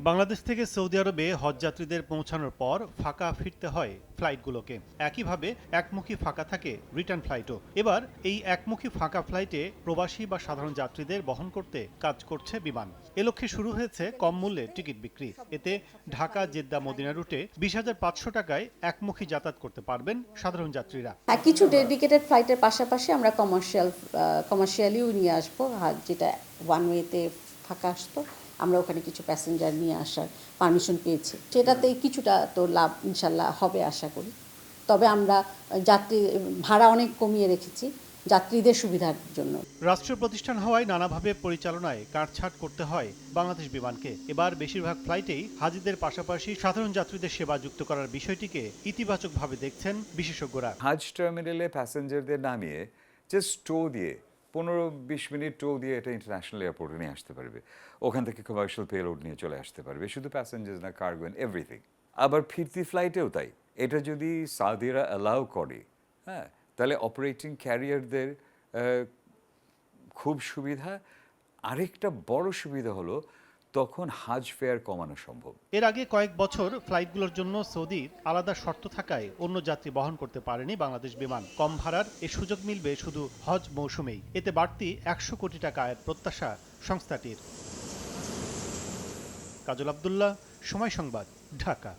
বাংলাদেশ থেকে সৌদি আরবে হজ যাত্রীদের পৌঁছানোর পর ফাঁকা ফিরতে হয় ফ্লাইটগুলোকে। একইভাবে একমুখী ফাঁকা থাকে রিটার্ন ফ্লাইটও। এবার এই একমুখী ফাঁকা ফ্লাইটে প্রবাসী বা সাধারণ যাত্রীদের বহন করতে কাজ করছে বিমান। এ লক্ষ্যে শুরু হয়েছে কম মূল্যে টিকিট বিক্রি। এতে ঢাকা জেদ্দা মদিনা রুটে 20,500 টাকায় একমুখী যাতায়াত করতে পারবেন সাধারণ যাত্রীরা। কিছু ডেডিকেটেড ফ্লাইটের পাশাপাশি আমরা কমার্শিয়ালিও নিয়ে আসবো, যেটা ওয়ান ওয়েতে ফাঁকা আসতো আমরা ওখানে কিছু প্যাসেঞ্জার নিয়ে আসার পারমিশন পেয়েছি। সেটাতে কিছুটা তো লাভ ইনশাল্লাহ হবে আশা করি। তবে আমরা যাত্রী ভাড়া অনেক কমিয়ে রেখেছি যাত্রীদের সুবিধার জন্য। রাষ্ট্রীয় প্রতিষ্ঠান হওয়ায় নানাভাবে পরিচালনায় কাটছাঁট করতে হয় বাংলাদেশ বিমানকে। এবার বেশিরভাগ ফ্লাইটেই হাজিদের পাশাপাশি সাধারণ যাত্রীদের সেবা যুক্ত করার বিষয়টিকে ইতিবাচকভাবে দেখছেন বিশেষজ্ঞরা। হাজ টার্মিনালে প্যাসেঞ্জারদের নামিয়ে জাস্ট টো দিয়ে 15-20 মিনিট টো দিয়ে এটা ইন্টারন্যাশনাল এয়ারপোর্টে নিয়ে আসতে পারবে। ওখান থেকে কমার্শিয়াল পেলোড নিয়ে চলে আসতে পারবে, শুধু প্যাসেঞ্জার না, কার্গো এন্ড এভরিথিং। আবার ফিরতি ফ্লাইটেও তাই। এটা যদি সাউদিরা অ্যালাউ করে, হ্যাঁ, তাহলে অপারেটিং ক্যারিয়ারদের খুব সুবিধা। আরেকটা বড় সুবিধা হলো তখন হাজ ফেয়ার কমানো সম্ভব। এর আগে কয়েক বছর ফ্লাইটগুলোর জন্য সৌদির আলাদা শর্ত থাকায় অন্য যাত্রী বহন করতে পারেনি বাংলাদেশ বিমান। কম ভাড়ার এ সুযোগ মিলবে শুধু হজ মৌসুমেই। এতে বাড়তি 100 কোটি টাকা আয়ের প্রত্যাশা সংস্থাটির। কাজল আব্দুল্লাহ, সময় সংবাদ, ঢাকা।